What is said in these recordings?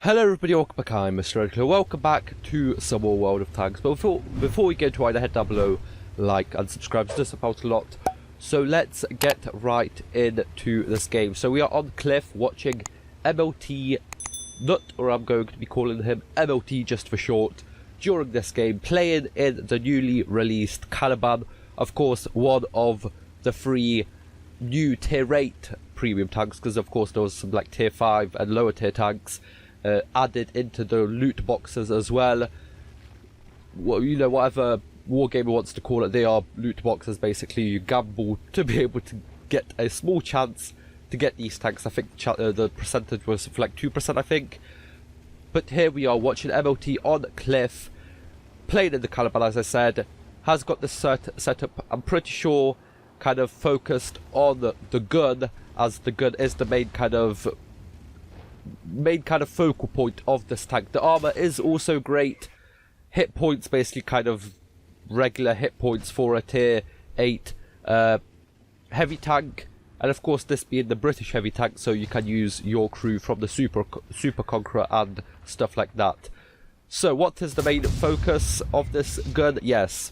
Hello everybody, welcome back. I'm MrRedClaw. Welcome back to some more World of Tanks. But before we get into it, head down below, like and subscribe. It does help out a lot. So let's get right into this game. So we are on Cliff watching MLT Nut, or I'm going to be calling him MLT just for short, during this game, playing in the newly released Caliban. Of course, one of the three new tier 8 premium tanks, because of course there was some like tier 5 and lower tier tanks added into the loot boxes as well. Well, you know, whatever Wargamer wants to call it, they are loot boxes. Basically, you gamble to be able to get a small chance to get these tanks. I think the percentage was for like 2%, I think. But here we are watching MLT on Cliff, playing in the Caliban, as I said. Has got the setup, I'm pretty sure, kind of focused on the gun, as the gun is the main kind of focal point of this tank. The armor is also great. Hit points, basically kind of regular hit points for a tier 8 heavy tank, and of course this being the British heavy tank, so you can use your crew from the Super Conqueror and stuff like that. So what is the main focus of this gun? Yes,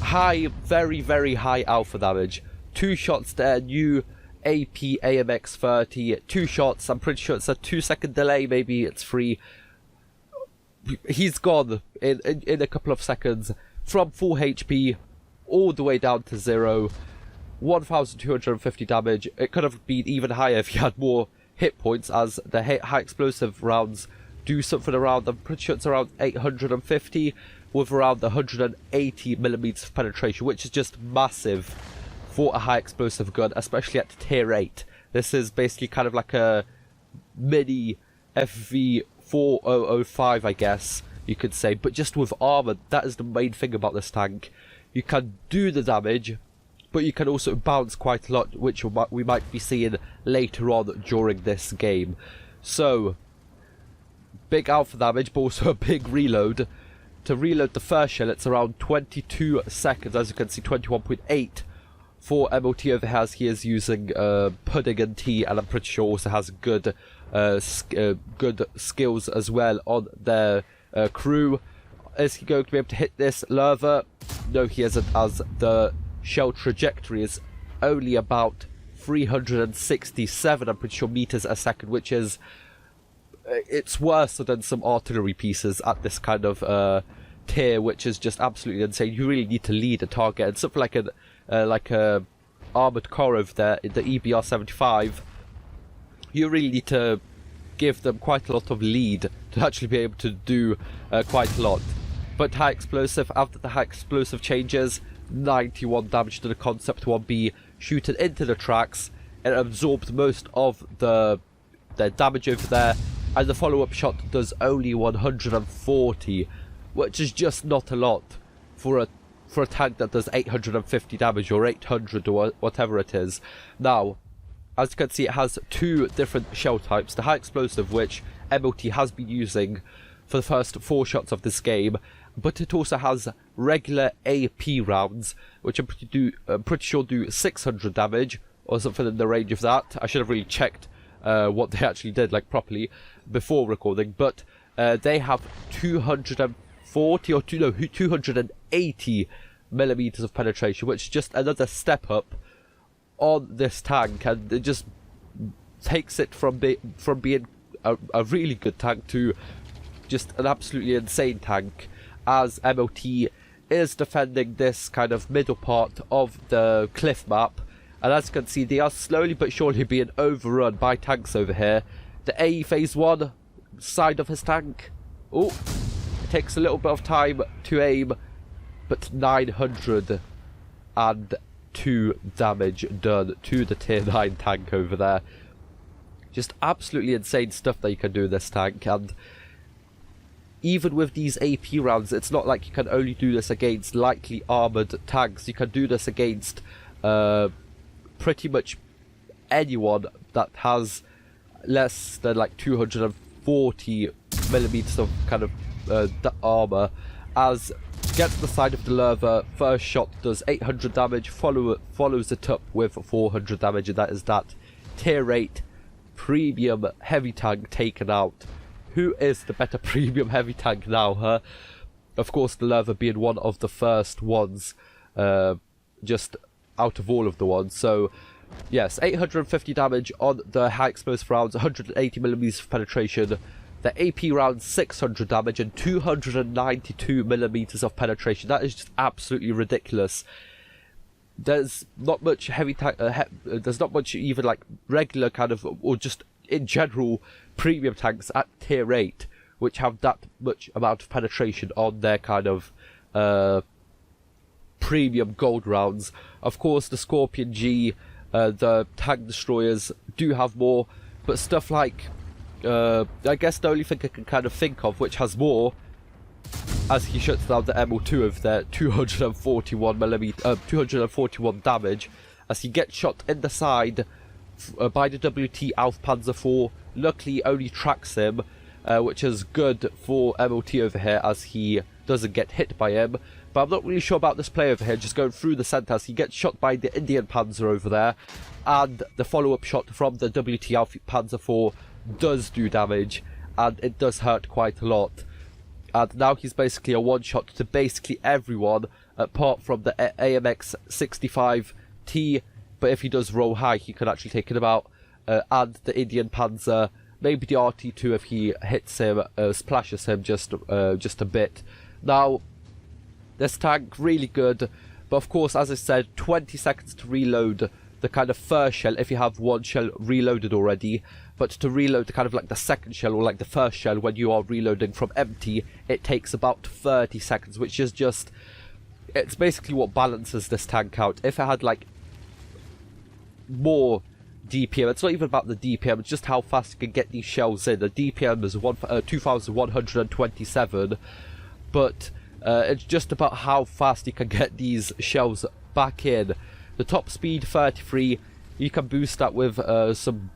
high, very high alpha damage. 2 shots there, new AP AMX 30, 2 shots. I'm pretty sure it's a 2-second delay, maybe it's 3. He's gone in a couple of seconds, from full HP all the way down to 0. 1250 damage. It could have been even higher if he had more hit points, as the high explosive rounds do something around, I'm pretty sure it's around 850, with around 180mm of penetration, which is just massive for a high explosive gun, especially at tier 8. This is basically kind of like a mini FV4005, I guess you could say, but just with armor. That is the main thing about this tank. You can do the damage, but you can also bounce quite a lot, which we might be seeing later on during this game. So, big alpha damage, but also a big reload. To reload the first shell, it's around 22 seconds, as you can see, 21.8 for MLT over here, as he is using pudding and tea, and I'm pretty sure also has good good skills as well on their crew. Is he going to be able to hit this lurver? No, he isn't, as the shell trajectory is only about 367, I'm pretty sure, meters a second, which is it's worse than some artillery pieces at this kind of tier, which is just absolutely insane. You really need to lead a target, and something like a armored car over there in the EBR-75, you really need to give them quite a lot of lead to actually be able to do quite a lot. But high explosive, after the high explosive changes, 91 damage to the Concept 1B, shooting into the tracks. It absorbed most of the damage over there, and the follow-up shot does only 140, which is just not a lot for a tank that does 850 damage, or 800, or whatever it is. Now, as you can see, it has 2 different shell types. The high explosive, which MLT has been using for the first 4 shots of this game, but it also has regular AP rounds, which I'm pretty sure do 600 damage, or something in the range of that. I should have really checked what they actually did, like, properly before recording, but they have 240 or 280 millimeters of penetration, which is just another step up on this tank, and it just takes it from being a really good tank to just an absolutely insane tank, as MLT is defending this kind of middle part of the cliff map. And as you can see, they are slowly but surely being overrun by tanks over here. The AE phase 1 side of his tank, oh, it takes a little bit of time to aim, but 902 damage done to the tier 9 tank over there. Just absolutely insane stuff that you can do in this tank. And even with these AP rounds, it's not like you can only do this against lightly armoured tanks. You can do this against pretty much anyone that has less than like 240 millimeters of kind of armour. As get to the side of the lurver, first shot does 800 damage, follows it up with 400 damage, and that is that tier 8 premium heavy tank taken out. Who is the better premium heavy tank now, huh? Of course, the Lerva being one of the first ones, just out of all of the ones. So, yes, 850 damage on the high explosive rounds, 180mm of penetration. The AP rounds 600 damage and 292mm of penetration. That is just absolutely ridiculous. There's not much heavy tank. There's not much even like regular kind of, or just in general premium tanks at tier 8 which have that much amount of penetration on their kind of premium gold rounds. Of course, the Scorpion G, the tank destroyers do have more, but stuff like I guess the only thing I can kind of think of which has more, as he shuts down the ML2 of their 241 damage, as he gets shot in the side by the WT Alf Panzer IV. Luckily only tracks him, which is good for MLT over here as he doesn't get hit by him. But I'm not really sure about this play over here, just going through the centre as he gets shot by the Indian Panzer over there, and the follow-up shot from the WT Alf Panzer IV does do damage, and it does hurt quite a lot. And now he's basically a one-shot to basically everyone, apart from the AMX 65T, but if he does roll high, he can actually take him out, and the Indian Panzer, maybe the RT2 if he hits him, splashes him just a bit. Now, this tank, really good, but of course, as I said, 20 seconds to reload the kind of first shell if you have one shell reloaded already, but to reload the kind of like the second shell or like the first shell when you are reloading from empty, it takes about 30 seconds, which is just, it's basically what balances this tank out. If it had like more DPM, it's not even about the DPM, it's just how fast you can get these shells in. The DPM is 2127, but it's just about how fast you can get these shells back in. The top speed 33, you can boost that with some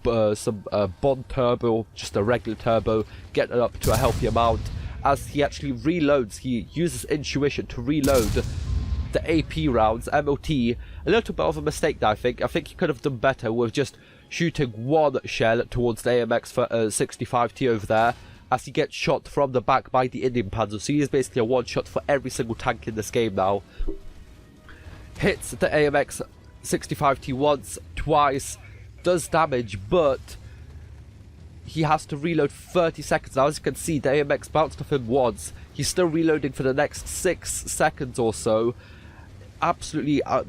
Bond turbo, just a regular turbo, get it up to a healthy amount. As he actually reloads, he uses intuition to reload the AP rounds, MLT. A little bit of a mistake there, I think. I think he could have done better with just shooting one shell towards the AMX for 65T over there, as he gets shot from the back by the Indian Panzer. So he is basically a one shot for every single tank in this game now. Hits the AMX 65T once, twice, does damage, but he has to reload 30 seconds. Now, as you can see, the AMX bounced off him once. He's still reloading for the next 6 seconds or so. Absolutely, I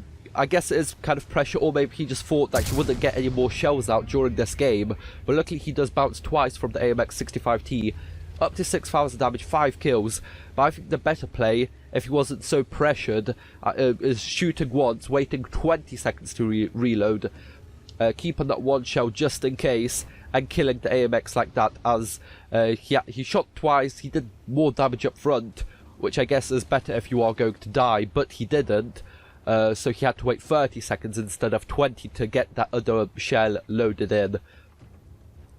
guess it is kind of pressure, or maybe he just thought that he wouldn't get any more shells out during this game. But luckily, he does bounce twice from the AMX 65T, up to 6,000 damage, 5 kills. But I think the better play, if he wasn't so pressured, is shooting once, waiting 20 seconds to reload, keeping that one shell just in case, and killing the AMX like that, as he shot twice, he did more damage up front, which I guess is better if you are going to die, but he didn't, so he had to wait 30 seconds instead of 20 to get that other shell loaded in.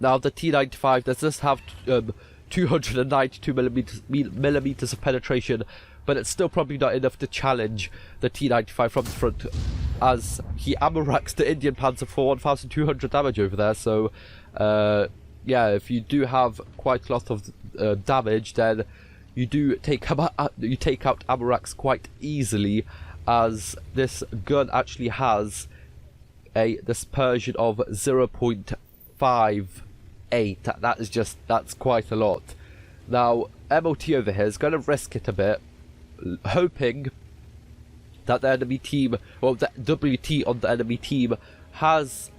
Now the T95 does just have 292mm of penetration, but it's still probably not enough to challenge the T95 from the front, as he ammo racks the Indian Panzer for 1200 damage over there. So yeah, if you do have quite a lot of damage, then you do take out ammo racks quite easily, as this gun actually has a dispersion of 0.58. That's quite a lot. Now MOT over here is going to risk it a bit, hoping that the enemy team, well, the WT on the enemy team has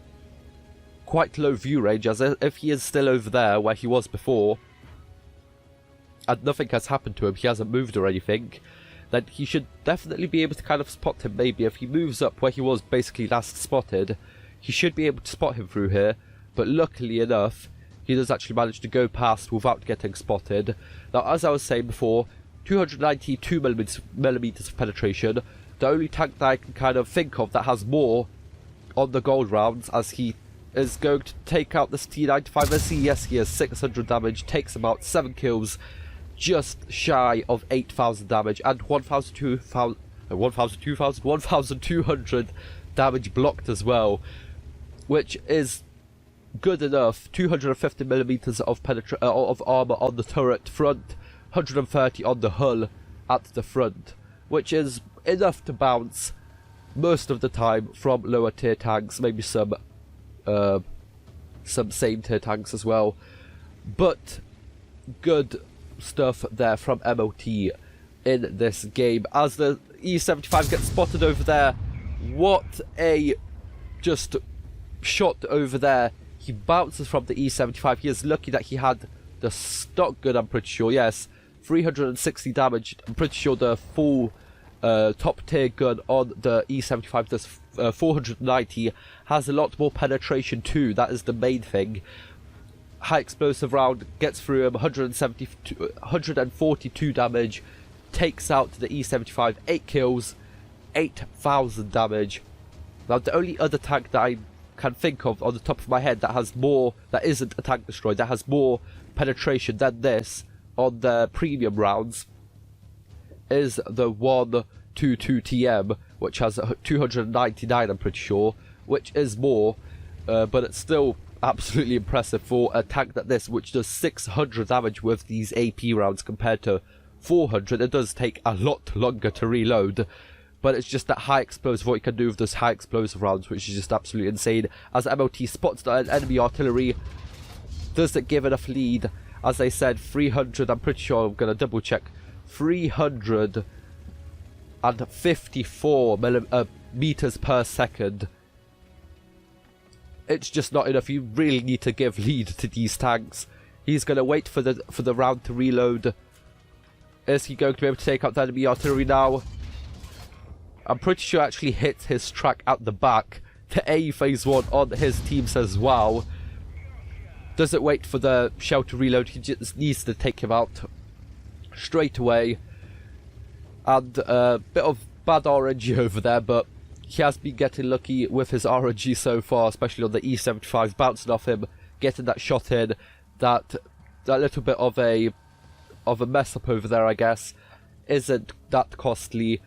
quite low view range, as if he is still over there where he was before and nothing has happened to him, he hasn't moved or anything, then he should definitely be able to kind of spot him. Maybe if he moves up where he was basically last spotted, he should be able to spot him through here. But luckily enough, he does actually manage to go past without getting spotted. Now, as I was saying before, 292mm of penetration. The only tank that I can kind of think of that has more on the gold rounds, as he is going to take out this T95. Let's see, yes, he has 600 damage, takes about 7 kills, just shy of 8,000 damage, and 1,200 damage blocked as well, which is good enough. 250mm of armor on the turret front, 130 on the hull at the front, which is enough to bounce most of the time from lower tier tanks, maybe some same tier tanks as well, but good stuff there from MOT in this game. As the E75 gets spotted over there, what a just shot over there. He bounces from the E75. He is lucky that he had the stock gun, I'm pretty sure. Yes, 360 damage. I'm pretty sure the full top tier gun on the E75 does 490. Has a lot more penetration too. That is the main thing. High explosive round gets through him. 142 damage. Takes out the E75. 8 kills. 8,000 damage. Now the only other tank that I can think of on the top of my head that has more, that isn't a tank destroyer, that has more penetration than this on the premium rounds, is the 122 TM, which has 299, I'm pretty sure, which is more, but it's still absolutely impressive for a tank like this, which does 600 damage with these AP rounds compared to 400. It does take a lot longer to reload, but it's just that high explosive, what you can do with those high explosive rounds, which is just absolutely insane. As MOT spots the enemy artillery, does it give enough lead? As I said, 300, I'm pretty sure, I'm going to double check, 354 meters per second. It's just not enough. You really need to give lead to these tanks. He's going to wait for the round to reload. Is he going to be able to take out the enemy artillery now? I'm pretty sure actually hits his track at the back. The A phase 1 on his team says wow. Doesn't wait for the shell to reload, he just needs to take him out straight away. And a bit of bad RNG over there, but he has been getting lucky with his RNG so far, especially on the E75, bouncing off him, getting that shot in. That little bit of a mess up over there, I guess, isn't that costly.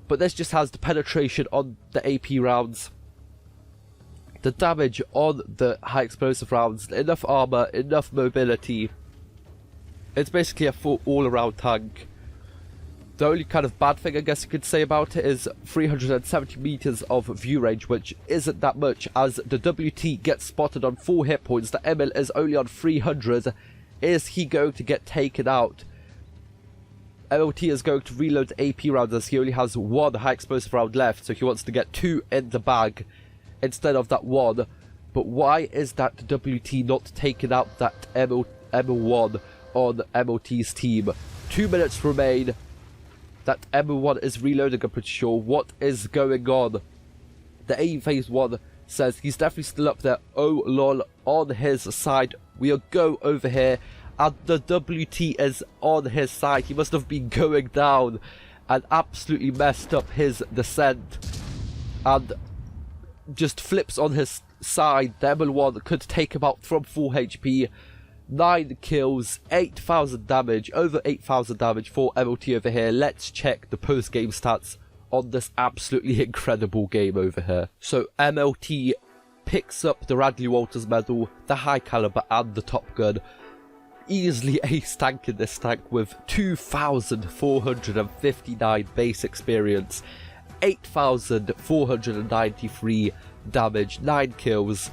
But this just has the penetration on the AP rounds, the damage on the high explosive rounds, enough armor, enough mobility. It's basically a full all-around tank. The only kind of bad thing I guess you could say about it is 370 meters of view range, which isn't that much, as the WT gets spotted on 4 hit points. The Emil is only on 300. Is he going to get taken out? MOT is going to reload the AP rounds as he only has 1 high explosive round left, so he wants to get 2 in the bag instead of that 1. But why is that WT not taking out that MO1 on MOT's team? 2 minutes remain. That MO1 is reloading, I'm pretty sure. What is going on? The A phase 1 says he's definitely still up there. Oh lol, on his side. We'll go over here. And the WT is on his side. He must have been going down and absolutely messed up his descent. And just flips on his side. The ML1 could take him out from full HP. 9 kills, 8,000 damage, over 8,000 damage for MOT over here. Let's check the post-game stats on this absolutely incredible game over here. So MLT picks up the Radley Walters medal, the high caliber and the Top Gun. Easily ace tank in this tank with 2,459 base experience, 8,493 damage, 9 kills,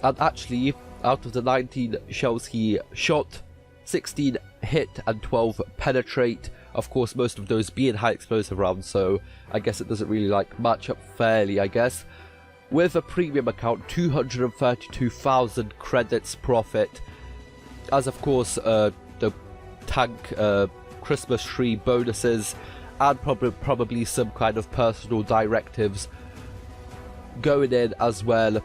and actually out of the 19 shells he shot, 16 hit and 12 penetrate. Of course, most of those being high explosive rounds, so I guess it doesn't really match up fairly, I guess. With a premium account, 232,000 credits profit. As of course, the tank Christmas tree bonuses and probably some kind of personal directives going in as well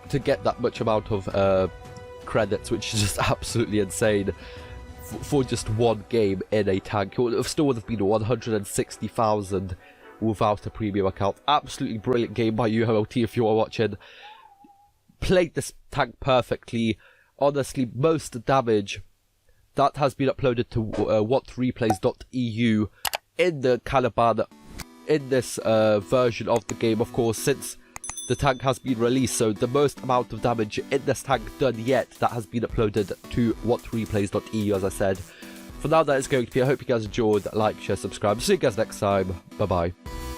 to get that much amount of credits, which is just absolutely insane for just one game in a tank. It still would have been 160,000 without a premium account. Absolutely brilliant game by UMLT if you are watching. Played this tank perfectly. Honestly, most damage that has been uploaded to whatreplays.eu in the Caliban in this version of the game. Of course, since the tank has been released, so the most amount of damage in this tank done yet that has been uploaded to whatreplays.eu, as I said. For now, that is going to be. I hope you guys enjoyed. Like, share, subscribe. See you guys next time. Bye bye.